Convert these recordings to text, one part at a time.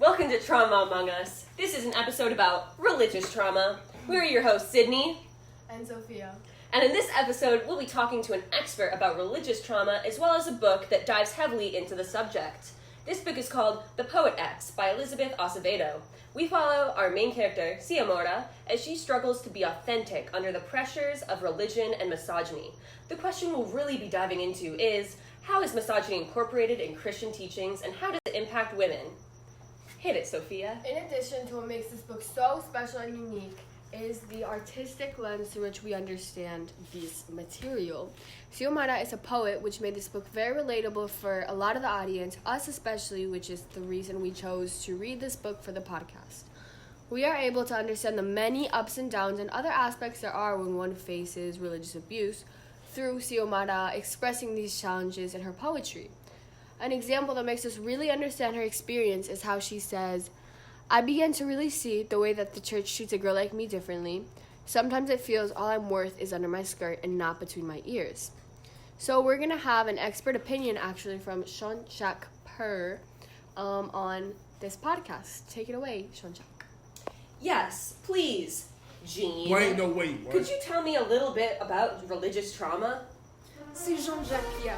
Welcome to Trauma Among Us. This is an episode about religious trauma. We're your hosts, Sydney and Sophia. And in this episode, we'll be talking to an expert about religious trauma, as well as a book that dives heavily into the subject. This book is called The Poet X by Elizabeth Acevedo. We follow our main character, Xiomara, as she struggles to be authentic under the pressures of religion and misogyny. The question we'll really be diving into is, how is misogyny incorporated in Christian teachings, and how does it impact women? Hit it, Sophia. In addition to what makes this book so special and unique, is the artistic lens through which we understand this material. Xiomara is a poet, which made this book very relatable for a lot of the audience, us especially, which is the reason we chose to read this book for the podcast. We are able to understand the many ups and downs and other aspects there are when one faces religious abuse through Xiomara expressing these challenges in her poetry. An example that makes us really understand her experience is how she says, I began to really see the way that the church treats a girl like me differently. Sometimes it feels all I'm worth is under my skirt and not between my ears. So we're going to have an expert opinion actually from Jean-Jacques Purr on this podcast. Take it away, Jean-Jacques. Yes, please, Jean. Wait. Could you tell me a little bit about religious trauma? C'est Jean-Jacques Pia.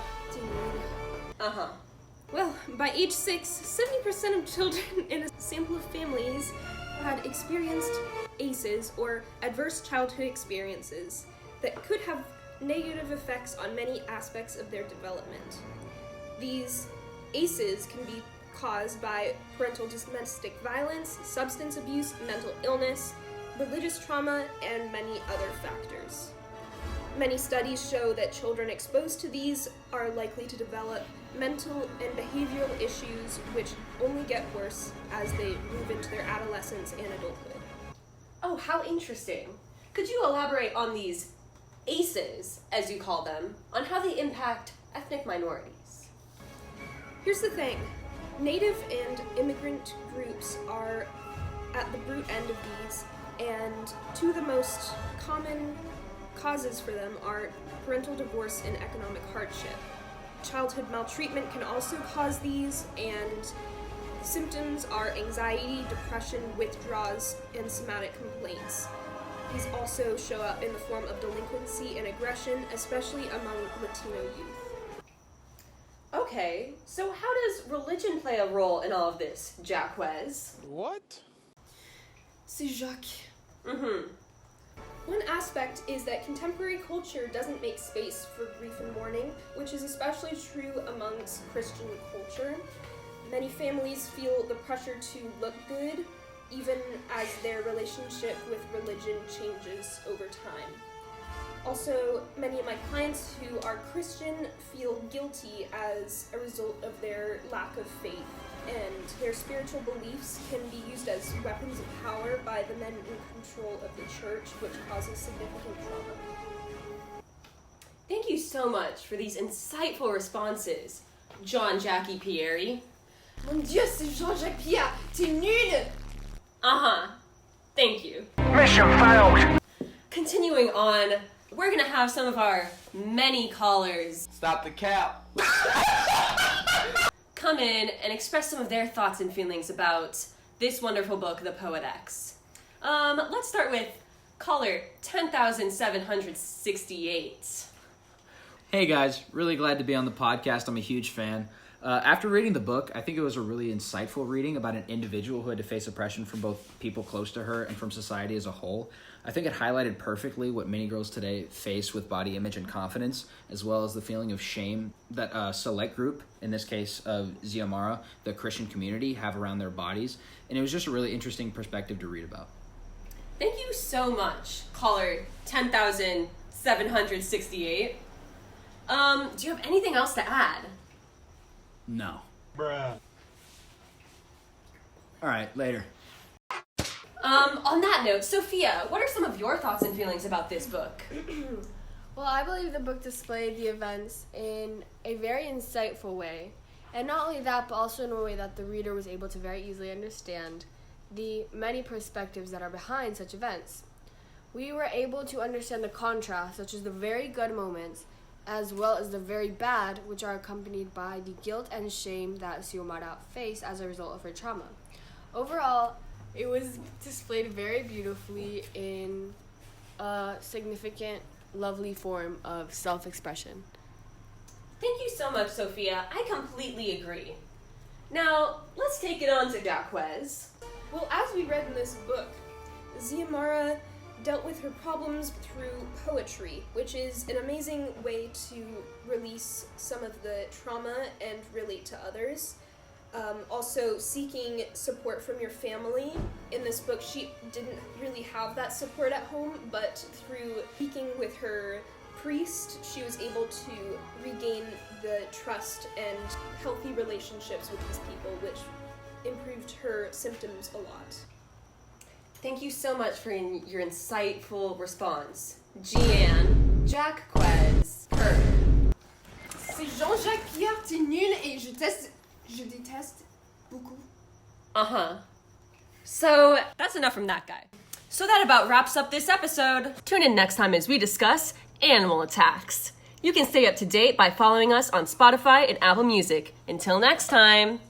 Uh-huh. Well, by age 6, 70% of children in a sample of families had experienced ACEs, or adverse childhood experiences, that could have negative effects on many aspects of their development. These ACEs can be caused by parental domestic violence, substance abuse, mental illness, religious trauma, and many other factors. Many studies show that children exposed to these are likely to develop mental and behavioral issues, which only get worse as they move into their adolescence and adulthood. Oh, how interesting. Could you elaborate on these ACEs, as you call them, on how they impact ethnic minorities? Here's the thing. Native and immigrant groups are at the root end of these, and two of the most common causes for them are parental divorce and economic hardship. Childhood maltreatment can also cause these, and symptoms are anxiety, depression, withdrawals, and somatic complaints. These also show up in the form of delinquency and aggression, especially among Latino youth. Okay, so how does religion play a role in all of this, Jacques? What? C'est Jacques. Mm-hmm. One aspect is that contemporary culture doesn't make space for grief and mourning, which is especially true amongst Christian culture. Many families feel the pressure to look good, even as their relationship with religion changes over time. Also, many of my clients who are Christian feel guilty as a result of their lack of faith, and their spiritual beliefs can be used as weapons of power by the men in control of the church, which causes significant trauma. Thank you so much for these insightful responses, Jean-Jacques Pierre. Mon Dieu, c'est Jean-Jacques Pia. T'es nul. Uh-huh. Thank you. Mission failed! Continuing on, we're gonna have some of our many callers Stop the cap. come in and express some of their thoughts and feelings about this wonderful book, The Poet X. Let's start with caller 10,768. Hey guys, really glad to be on the podcast. I'm a huge fan. After reading the book, I think it was a really insightful reading about an individual who had to face oppression from both people close to her and from society as a whole. I think it highlighted perfectly what many girls today face with body image and confidence, as well as the feeling of shame that a select group, in this case of Xiomara, the Christian community, have around their bodies. And it was just a really interesting perspective to read about. Thank you so much, caller 10,768. Do you have anything else to add? No. Bruh. Alright, later. On that note, Sophia, what are some of your thoughts and feelings about this book? Well, I believe the book displayed the events in a very insightful way. And not only that, but also in a way that the reader was able to very easily understand the many perspectives that are behind such events. We were able to understand the contrast, such as the very good moments, as well as the very bad, which are accompanied by the guilt and shame that Xiomara faced as a result of her trauma. Overall, it was displayed very beautifully in a significant, lovely form of self-expression. Thank you so much, Sophia. I completely agree. Now, let's take it on to Jaquez. Well, as we read in this book, Xiomara dealt with her problems through poetry, which is an amazing way to release some of the trauma and relate to others. Also, seeking support from your family. In this book, she didn't really have that support at home, but through speaking with her priest, she was able to regain the trust and healthy relationships with these people, which improved her symptoms a lot. Thank you so much for your insightful response. Jeanne, Jaquez, Kirk. C'est Jean-Jacques Pierre, t'es nul et je déteste beaucoup. Uh-huh. So, that's enough from that guy. So that about wraps up this episode. Tune in next time as we discuss animal attacks. You can stay up to date by following us on Spotify and Apple Music. Until next time.